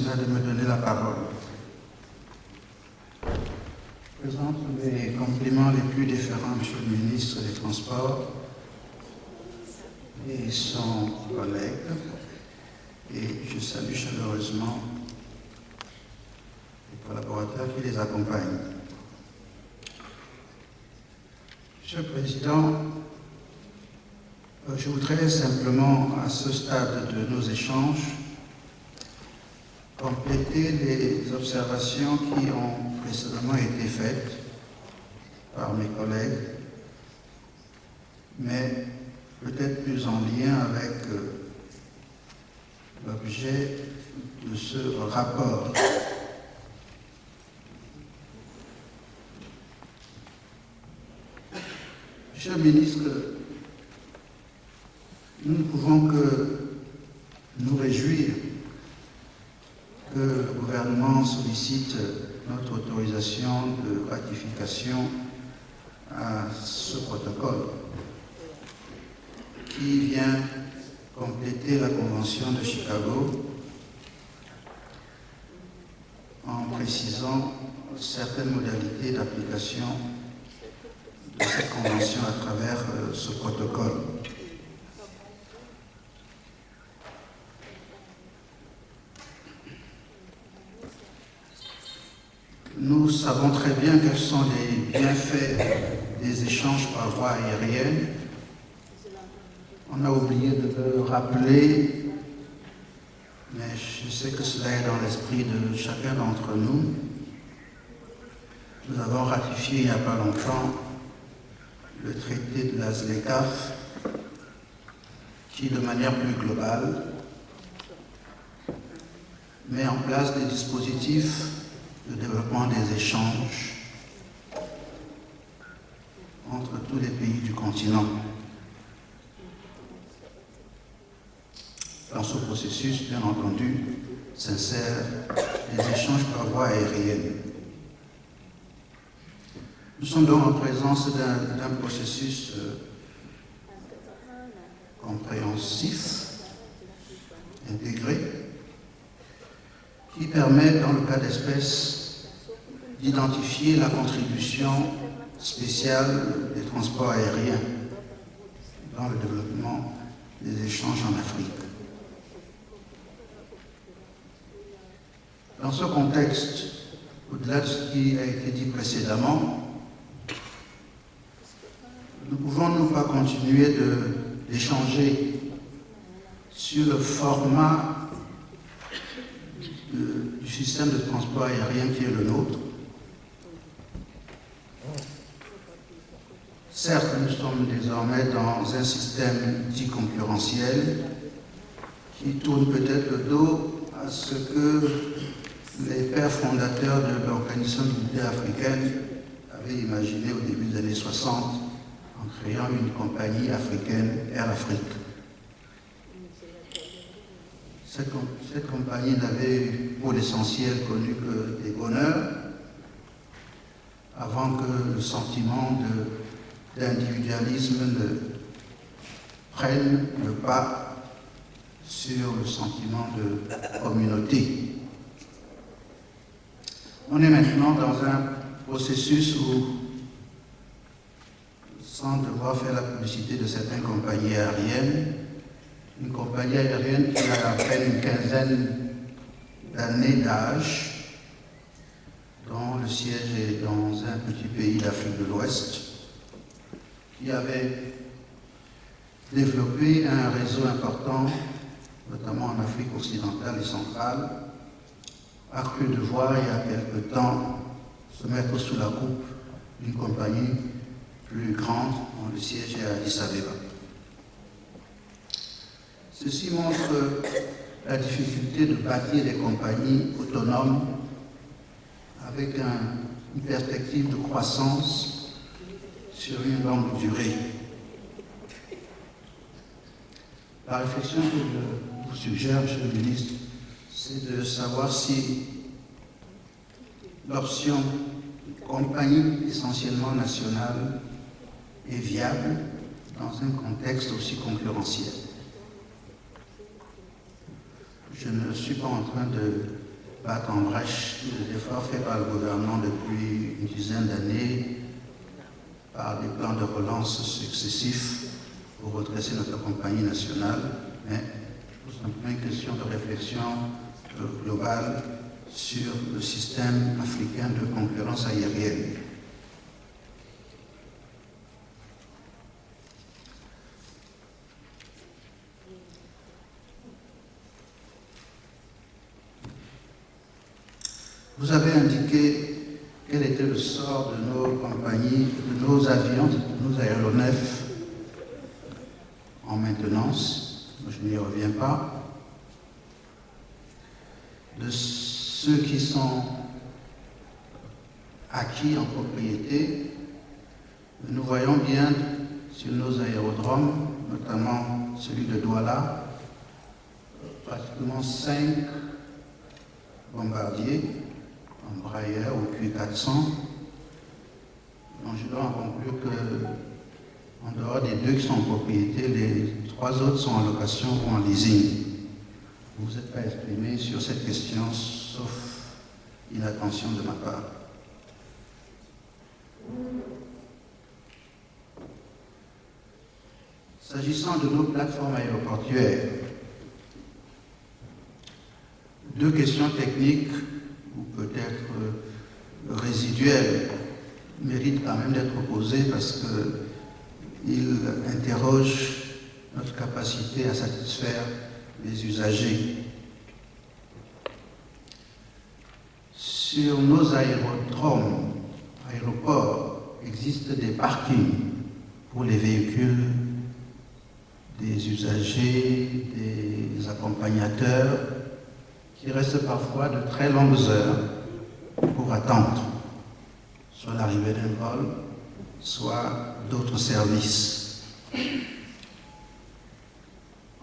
Sénat de me donner la parole. Je présente mes compliments les plus déférents à M. le ministre des Transports et son collègue, et je salue chaleureusement les collaborateurs qui les accompagnent. Monsieur le Président, je voudrais simplement, à ce stade de nos échanges, compléter les observations qui ont précédemment été faites par mes collègues, mais peut-être plus en lien avec l'objet de ce rapport. Monsieur le ministre, nous ne pouvons que nous réjouir que le gouvernement sollicite notre autorisation de ratification à ce protocole qui vient compléter la Convention de Chicago en précisant certaines modalités d'application de cette Convention à travers ce protocole. Nous savons très bien quels sont les bienfaits des échanges par voie aérienne. On a oublié de le rappeler, mais je sais que cela est dans l'esprit de chacun d'entre nous. Nous avons ratifié il n'y a pas longtemps le traité de la ZLECAf, qui, de manière plus globale, met en place des dispositifs de développement des échanges entre tous les pays du continent. Dans ce processus, bien entendu, s'insèrent les échanges par voie aérienne. Nous sommes donc en présence d'un processus compréhensif, intégré, qui permet, dans le cas d'espèce, d'identifier la contribution spéciale des transports aériens dans le développement des échanges en Afrique. Dans ce contexte, au-delà de ce qui a été dit précédemment, ne pouvons-nous pas continuer d'échanger sur le format du système de transport aérien qui est le nôtre? Certes, nous sommes désormais dans un système dit concurrentiel qui tourne peut-être le dos à ce que les pères fondateurs de l'Organisation militaire africaine avaient imaginé au début des années 60 en créant une compagnie africaine, Air Afrique. Cette compagnie n'avait pour l'essentiel connu que des bonheurs avant que le sentiment d'individualisme ne prenne le pas sur le sentiment de communauté. On est maintenant dans un processus où, sans devoir faire la publicité de certaines compagnies aériennes, une compagnie aérienne qui a à peine une quinzaine d'années d'âge, dont le siège est dans un petit pays d'Afrique de l'Ouest, qui avait développé un réseau important, notamment en Afrique occidentale et centrale, a cru devoir, il y a quelque temps, se mettre sous la coupe d'une compagnie plus grande, dont le siège est à Addis Abeba. Ceci montre la difficulté de bâtir des compagnies autonomes avec une perspective de croissance sur une longue durée. La réflexion que je vous suggère, Monsieur le ministre, c'est de savoir si l'option compagnie essentiellement nationale est viable dans un contexte aussi concurrentiel. Je ne suis pas en train de battent en brèche tous les efforts faits par le gouvernement depuis une dizaine d'années par des plans de relance successifs pour redresser notre compagnie nationale, mais tout simplement une question de réflexion globale sur le système africain de concurrence aérienne. Vous avez indiqué quel était le sort de nos compagnies, de nos avions, de nos aéronefs en maintenance. Je n'y reviens pas. De ceux qui sont acquis en propriété, nous voyons bien sur nos aérodromes, notamment celui de Douala, pratiquement 5 bombardiers Embraer ou Q400. Donc je dois en conclure que, en dehors des 2 qui sont en propriété, les 3 autres sont en location ou en leasing. Vous ne vous êtes pas exprimé sur cette question, sauf inattention de ma part. S'agissant de nos plateformes aéroportuaires, 2 questions techniques ou peut-être résiduelles méritent quand même d'être posées parce qu'ils interrogent notre capacité à satisfaire les usagers. Sur nos aérodromes, aéroports, existent des parkings pour les véhicules des usagers, des accompagnateurs, qui restent parfois de très longues heures pour attendre soit l'arrivée d'un vol, soit d'autres services.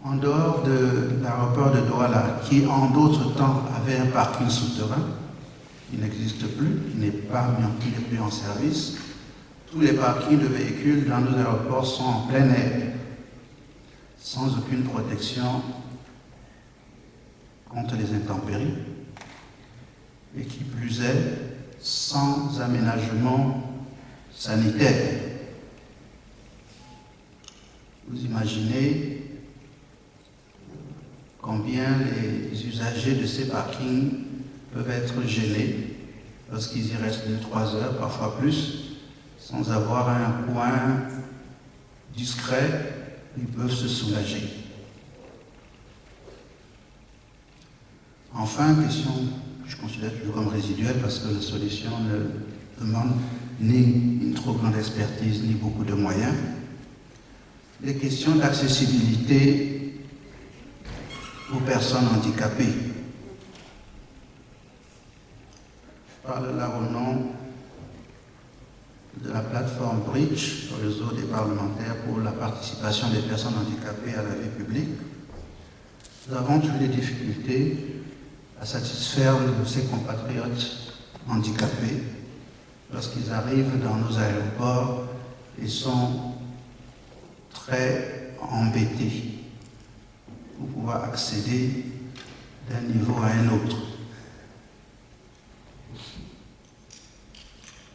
En dehors de l'aéroport de Douala, qui en d'autres temps avait un parking souterrain, qui n'existe plus, qui n'est plus en service, tous les parkings de véhicules dans nos aéroports sont en plein air, sans aucune protection contre les intempéries, et qui plus est, sans aménagement sanitaire. Vous imaginez combien les usagers de ces parkings peuvent être gênés lorsqu'ils y restent 2-3 heures, parfois plus, sans avoir un coin discret où ils peuvent se soulager. Enfin, question que je considère toujours comme résiduelle parce que la solution ne demande ni une trop grande expertise ni beaucoup de moyens. Les questions d'accessibilité aux personnes handicapées. Je parle là au nom de la plateforme Bridge, le réseau des parlementaires pour la participation des personnes handicapées à la vie publique. Nous avons toutes les difficultés à satisfaire ces compatriotes handicapés lorsqu'ils arrivent dans nos aéroports et sont très embêtés pour pouvoir accéder d'un niveau à un autre.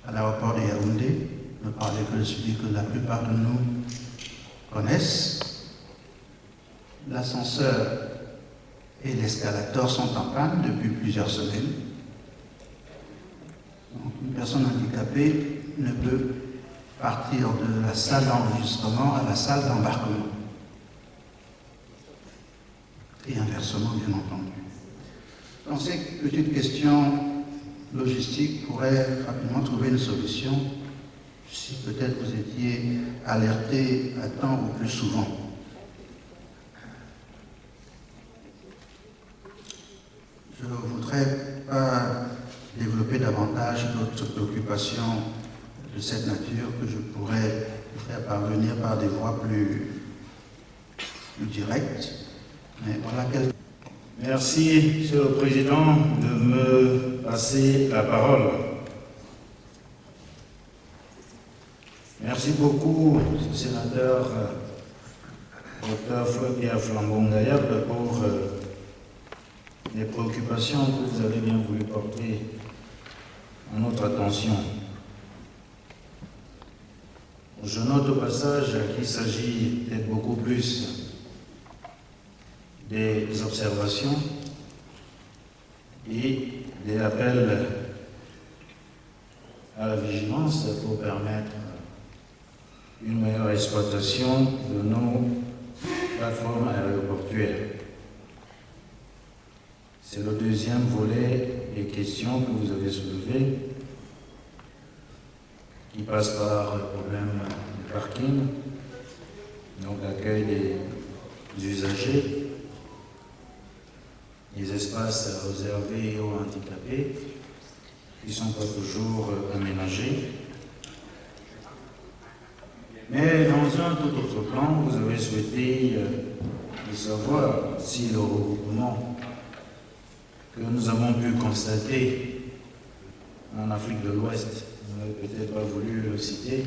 À l'aéroport de Yaoundé, ne parlez que de celui que la plupart de nous connaissent, l'ascenseur et l'escalator sont en panne depuis plusieurs semaines. Donc, une personne handicapée ne peut partir de la salle d'enregistrement à la salle d'embarquement. Et inversement, bien entendu. Donc, ces petites questions logistiques pourraient rapidement trouver une solution si peut-être vous étiez alerté à temps ou plus souvent. Je ne voudrais pas développer davantage d'autres préoccupations de cette nature que je pourrais vous faire parvenir par des voies plus directes. Mais voilà quelques... Merci, Monsieur le Président, de me passer la parole. Merci beaucoup, sénateur Dr. Pierre Flambon-Gayable, pour les préoccupations que vous avez bien voulu porter à notre attention. Je note au passage qu'il s'agit d'être beaucoup plus des observations et des appels à la vigilance pour permettre une meilleure exploitation de nos plateformes aéroportuaires. C'est le deuxième volet des questions que vous avez soulevées, qui passe par le problème du parking, donc l'accueil des usagers, les espaces réservés aux handicapés, qui ne sont pas toujours aménagés. Mais dans un tout autre plan, vous avez souhaité savoir si le regroupement que nous avons pu constater en Afrique de l'Ouest, vous n'avez peut-être pas voulu le citer,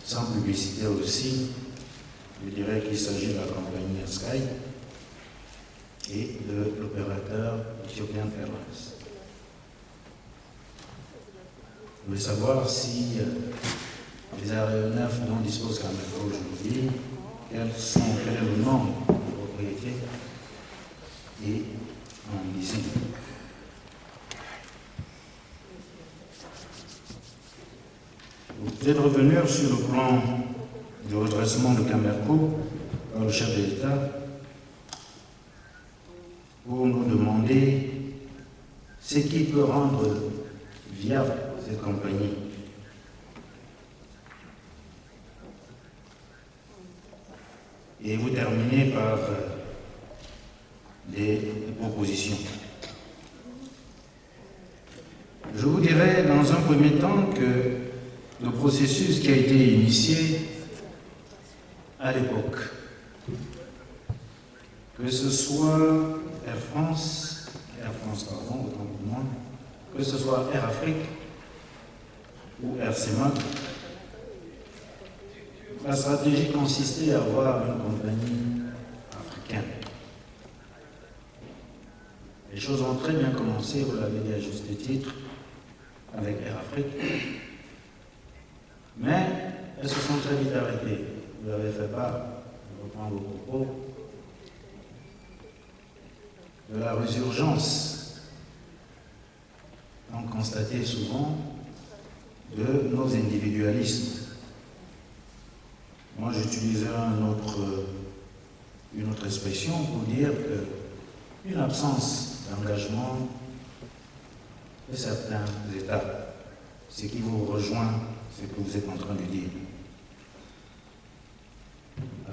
sans publicité aussi, je dirais qu'il s'agit de la compagnie Sky et de l'opérateur Ethiopian Airlines. Je voulais savoir si les aéronefs dont dispose Cameroun aujourd'hui, quel est le nombre de propriétés et en leasing. Vous pouvez revenir sur le plan du redressement de Cameroun par le chef de l'État pour nous demander ce qui peut rendre viable cette compagnie. Et vous terminez par des propositions. Je vous dirais dans un premier temps que le processus qui a été initié à l'époque, que ce soit Air France, pardon, autant pour moi, que ce soit Air Afrique ou Air CEMAC, la stratégie consistait à avoir une compagnie africaine. Les choses ont très bien commencé, vous l'avez dit à juste titre, avec Air Afrique, mais elles se sont très vite arrêtées. Vous l'avez fait part, je reprends vos propos, de la résurgence, donc constatée souvent, de nos individualismes. Moi, j'utilisais une autre expression pour dire qu'une absence d'engagement de certains États, ce qui vous rejoint, ce que vous êtes en train de dire.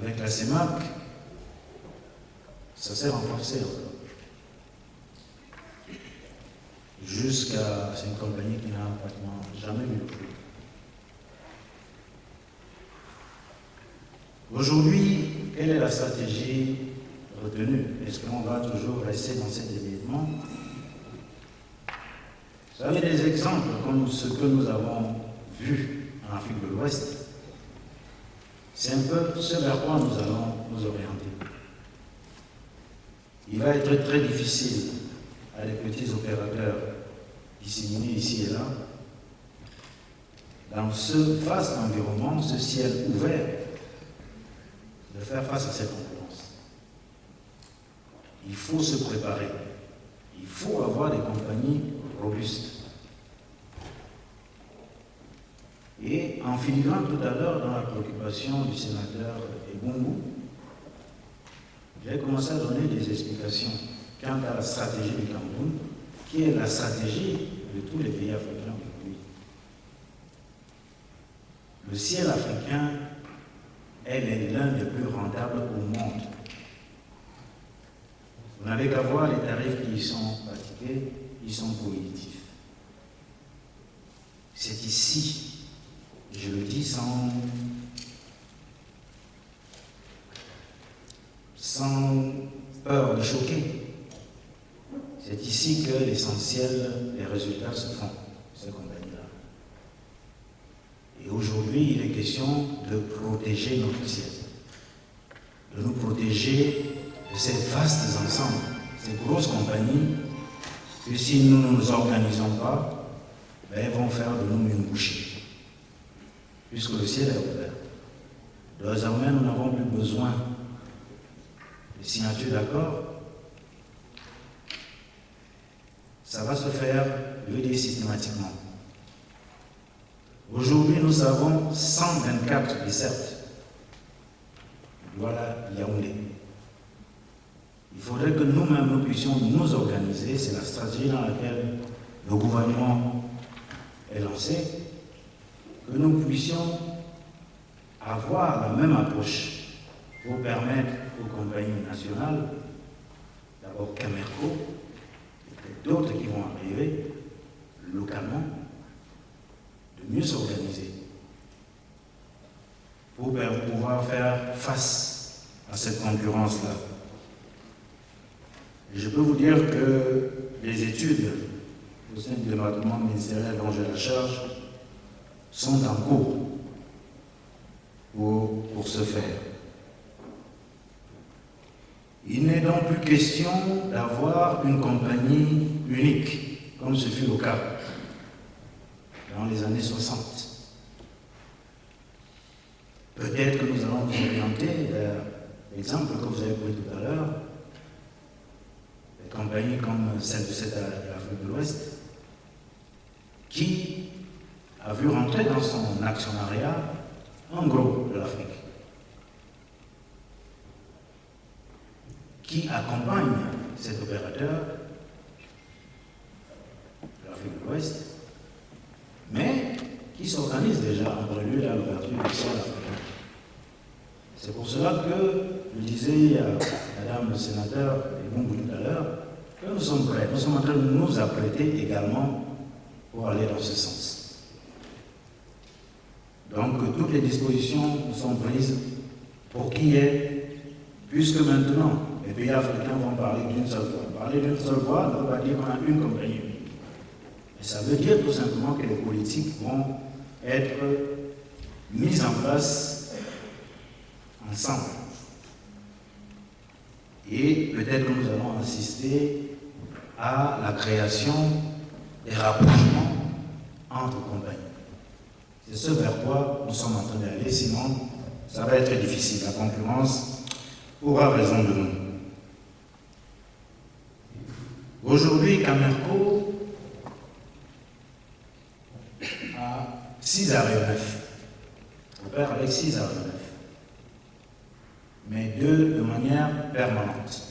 Avec la CEMAC, ça s'est renforcé encore. C'est une compagnie qui n'a pratiquement jamais eu le prix. Aujourd'hui, quelle est la stratégie retenue? Est-ce qu'on va toujours rester dans cet évitement? Vous savez, des exemples comme ce que nous avons vu en Afrique de l'Ouest, c'est un peu ce vers quoi nous allons nous orienter. Il va être très difficile à des petits opérateurs disséminés ici et là, dans ce vaste environnement, ce ciel ouvert, de faire face à cette concurrence. Il faut se préparer. Il faut avoir des compagnies robustes. Et en filigrane tout à l'heure dans la préoccupation du sénateur Ebungu, j'ai commencé à donner des explications quant à la stratégie du Cameroun, qui est la stratégie de tous les pays africains aujourd'hui. Le ciel africain, elle est l'un des plus rentables au monde. Vous n'avez qu'à voir les tarifs qui y sont pratiqués, ils sont positifs. C'est ici, je le dis sans peur de choquer, c'est ici que l'essentiel des résultats se font, ces compagnies-là. Et aujourd'hui, il est question de protéger notre ciel, de nous protéger de ces vastes ensembles, ces grosses compagnies que si nous ne nous organisons pas, elles vont faire de nous une bouchée, puisque le ciel est ouvert. Désormais, nous n'avons plus besoin de signature d'accord. Ça va se faire, je veux dire, systématiquement. Aujourd'hui, nous avons 124 dessertes. Voilà Yaoundé. Il faudrait que nous-mêmes, nous puissions nous organiser. C'est la stratégie dans laquelle le gouvernement est lancé. Que nous puissions avoir la même approche pour permettre aux compagnies nationales, d'abord Camerco, et d'autres qui vont arriver localement, de mieux s'organiser pour pouvoir faire face à cette concurrence-là. Je peux vous dire que les études au sein du département ministériel dont j'ai la charge sont en cours pour ce faire. Il n'est donc plus question d'avoir une compagnie unique, comme ce fut le cas dans les années 60. Peut-être que nous allons nous orienter vers l'exemple que vous avez pris tout à l'heure, des compagnies comme celle de l'Afrique de l'Ouest, qui a vu rentrer dans son actionnariat un groupe de l'Afrique, qui accompagne cet opérateur de l'Afrique de l'Ouest, mais qui s'organise déjà en prélude à l'ouverture du sol africain. C'est pour cela que je disais à Madame le sénateur Ebungu tout à l'heure que nous sommes prêts, nous sommes en train de nous apprêter également pour aller dans ce sens. Donc toutes les dispositions sont prises pour qu'il y ait, puisque maintenant les pays africains vont parler d'une seule voix. Parler d'une seule voix ne veut pas dire qu'on a une compagnie. Et ça veut dire tout simplement que les politiques vont être mises en place ensemble. Et peut-être que nous allons assister à la création des rapprochements entre compagnies. C'est ce vers quoi nous sommes en train d'aller, sinon ça va être difficile. La concurrence aura raison de nous. Aujourd'hui, Camerco a 6 aéronefs. On opère avec 6 aéronefs, mais 2 de manière permanente.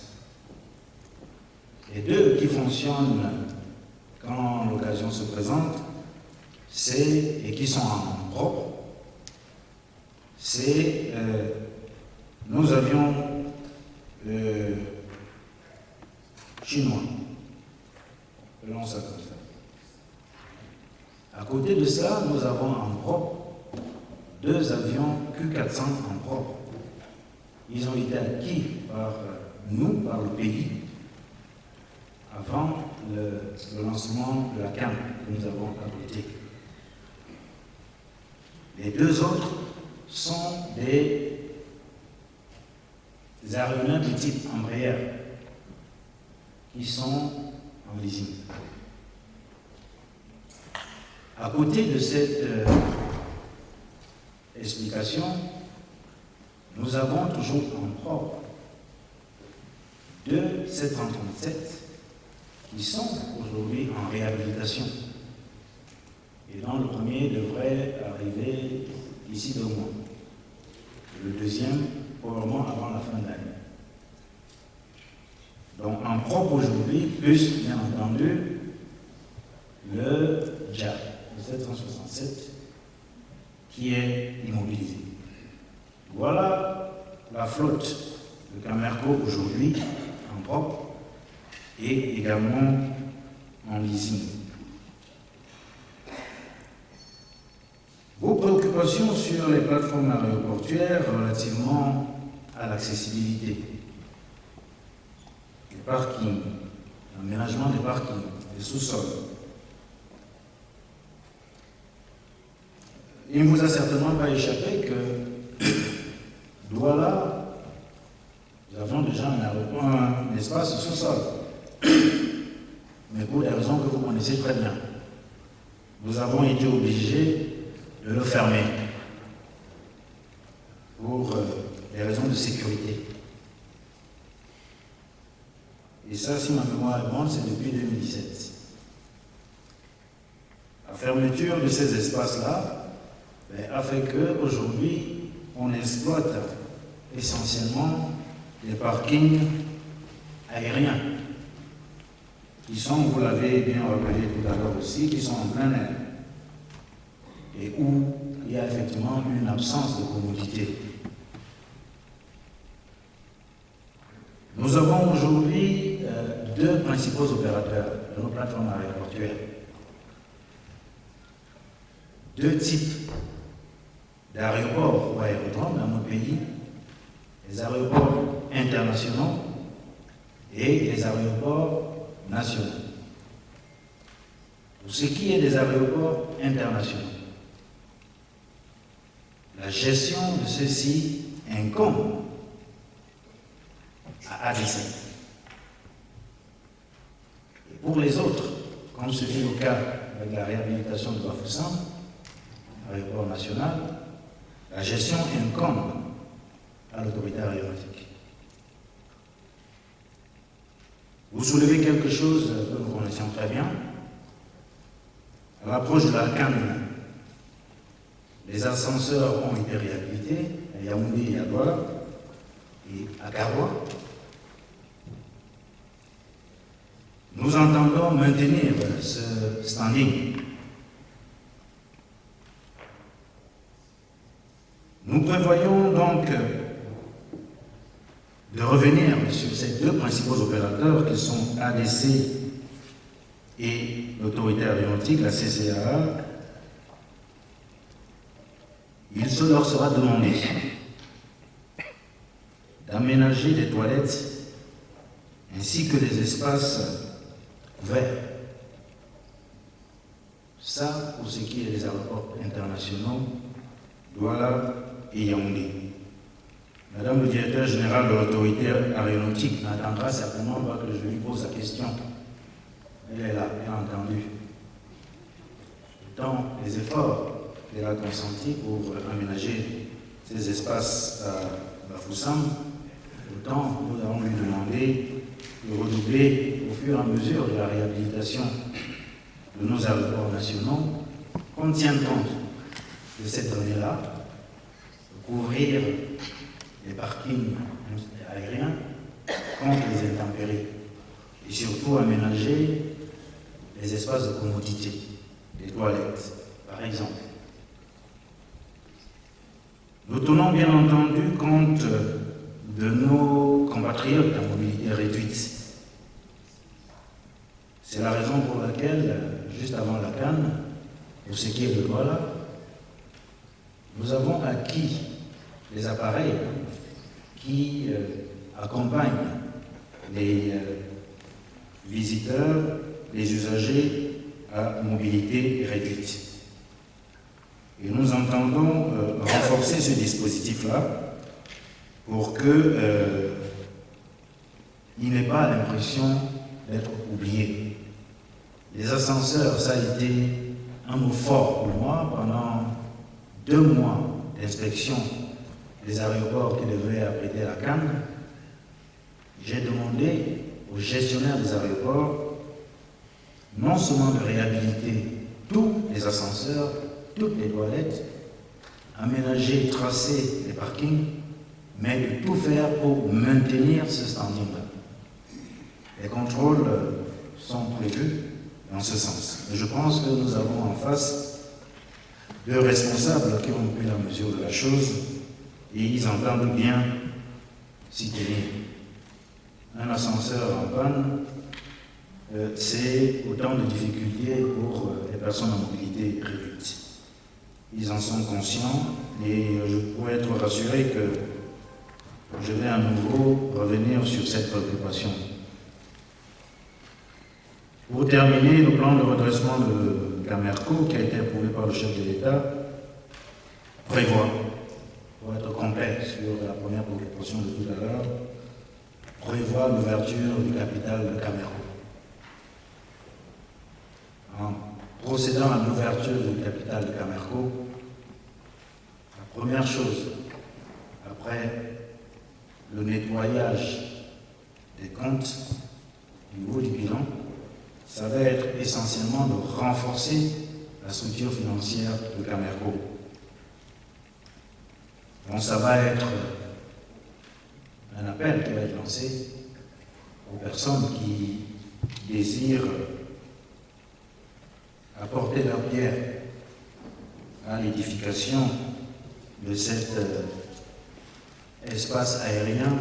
Les 2 qui fonctionnent quand l'occasion se présente, et qui sont en propre, c'est nos avions chinois, appelons ça comme ça. À côté de ça, nous avons en propre 2 avions Q400 en propre. Ils ont été acquis par nous, par le pays, avant le lancement de la CAN que nous avons abrité. Les 2 autres sont des aéronefs de type Embraer qui sont en leasing. À côté de cette explication, nous avons toujours en propre 2 737 qui sont aujourd'hui en réhabilitation. Et dont le premier devrait arriver d'ici 2 mois. Le deuxième, probablement avant la fin d'année. Donc en propre aujourd'hui, plus bien entendu, le JAR, le 767, qui est immobilisé. Voilà la flotte de Camerco aujourd'hui, en propre, et également en leasing. Vos préoccupations sur les plateformes aéroportuaires relativement à l'accessibilité, les parkings, l'aménagement des parkings, des sous-sols. Il ne vous a certainement pas échappé que Douala, nous avons déjà un espace sous-sol. mais pour des raisons que vous connaissez très bien. Nous avons été obligés de le fermer pour des raisons de sécurité. Et ça, si ma mémoire est bonne, c'est depuis 2017. La fermeture de ces espaces-là a fait qu'aujourd'hui, on exploite essentiellement les parkings aériens qui sont, vous l'avez bien rappelé tout à l'heure aussi, qui sont en plein air et où il y a effectivement une absence de commodité. Nous avons aujourd'hui deux principaux opérateurs de nos plateformes aéroportuaires. Deux types d'aéroports ou aérodromes dans nos pays, les aéroports internationaux et les aéroports nationaux. Pour ce qui est des aéroports internationaux, la gestion de ceux-ci incombe à ADC. Et pour les autres, comme ce fut le cas avec la réhabilitation de Bafoussam, aéroport national, la gestion incombe à l'autorité aéronautique. Vous soulevez quelque chose que nous connaissons très bien. À l'approche de la Cannes, les ascenseurs ont été réhabilités à Yaoundé et à Douala et à Garoua. Nous entendons maintenir ce standing. Nous prévoyons donc de revenir sur ces deux principaux opérateurs qui sont ADC et l'autorité aéronautique, la CCAA. Il se leur sera demandé d'aménager des toilettes ainsi que des espaces ouverts. Ça, pour ce qui est des aéroports internationaux, Douala et Yaoundé. Madame le directeur général de l'autorité aéronautique n'attendra certainement pas que je lui pose la question. Elle est là, bien entendu. Dans les efforts qu'elle a consentis pour aménager ces espaces à Bafoussam, autant nous allons lui demander de redoubler au fur et à mesure de la réhabilitation de nos aéroports nationaux, qu'on tienne compte de cette donnée-là, couvrir les parkings aériens contre les intempéries et surtout aménager les espaces de commodité, les toilettes, par exemple. Nous tenons bien entendu compte de nos compatriotes à mobilité réduite. C'est la raison pour laquelle, juste avant la Cannes, pour ce qui est de Douala, nous avons acquis les appareils qui accompagnent les visiteurs, les usagers à mobilité réduite. Et nous entendons renforcer ce dispositif-là pour qu'il n'ait pas l'impression d'être oublié. Les ascenseurs, ça a été un mot fort pour moi pendant 2 mois d'inspection des aéroports qui devaient abriter la Cannes. J'ai demandé aux gestionnaires des aéroports non seulement de réhabiliter tous les ascenseurs, toutes les toilettes, aménager, tracer les parkings, mais de tout faire pour maintenir ce standing-là. Les contrôles sont prévus dans ce sens. Et je pense que nous avons en face 2 responsables qui ont pris la mesure de la chose et ils entendent bien s'y tenir. Un ascenseur en panne, c'est autant de difficultés pour les personnes en mobilité réduite. Ils en sont conscients et je pourrais être rassuré que je vais à nouveau revenir sur cette préoccupation. Pour terminer, le plan de redressement de Camerco, qui a été approuvé par le chef de l'État, prévoit, pour être complet sur la première préoccupation de tout à l'heure, prévoit l'ouverture du capital de Camerco. procédant à l'ouverture du capital de Camerco, la première chose, après le nettoyage des comptes du niveau du bilan, ça va être essentiellement de renforcer la structure financière de Camerco. Donc ça va être un appel qui va être lancé aux personnes qui désirent apporter leur pierre à l'édification de cet espace aérien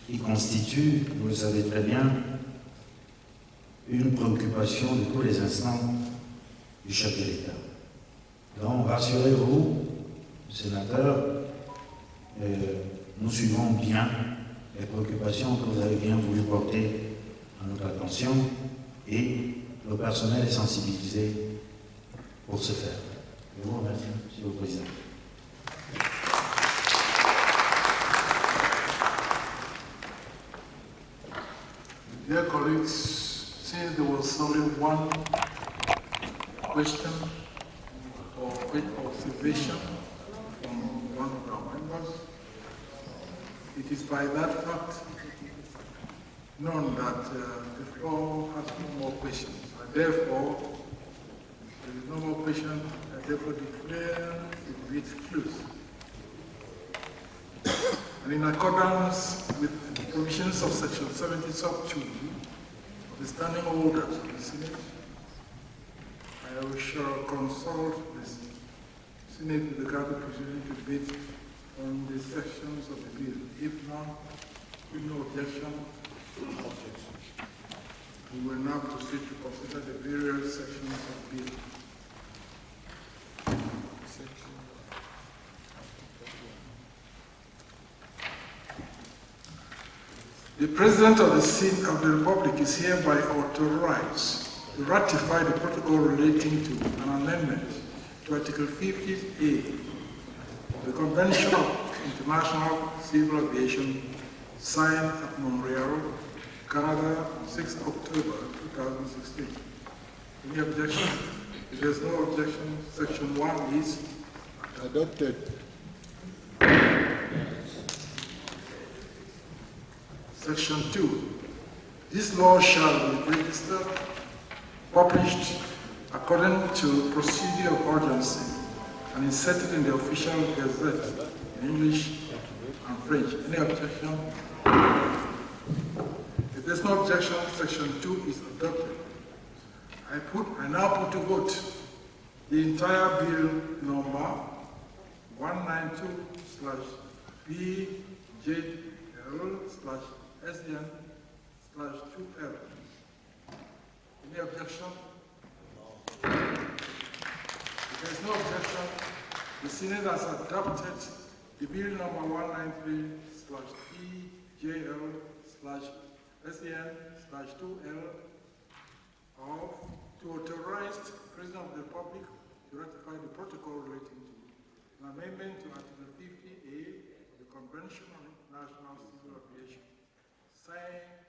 qui constitue, vous le savez très bien, une préoccupation de tous les instants du chef de l'État. Donc, rassurez-vous, sénateur, nous suivons bien les préoccupations que vous avez bien voulu porter à notre attention et le personnel est sensibilisé pour ce faire. Je vous remercie, Monsieur le Président. Dear colleagues, since there was only one question or quick observation from one of our members, it is by that fact known that the floor has no more questions. And therefore, there is no more question, and therefore declare the debate closed. And in accordance with the provisions of Section 70 sub 2 of the Standing Orders of the Senate, I shall consult the Senate with regard to proceeding to debate on the sections of the bill. If not, with no objection, we will now proceed to consider the various sections of the bill. The President of the Senate of the Republic is hereby authorized to ratify the protocol relating to an amendment to Article 50A of the Convention of International Civil Aviation signed at Montreal, Canada, on 6 October 2016. Any objection? If there's no objection, Section 1 is adopted. Section 2. This law shall be registered, published according to procedure of urgency, and inserted in the official gazette in English and French. Any objection? If there's no objection, Section 2 is adopted. I now put to vote the entire bill number 192/BJL/SN/2L. Any objection? If there is no objection, the Senate has adopted the bill number 193/BJL/SN/2L to authorize the President of the Republic to ratify the protocol relating to an amendment to Article 50A of the Convention on International Civil Aviation, signed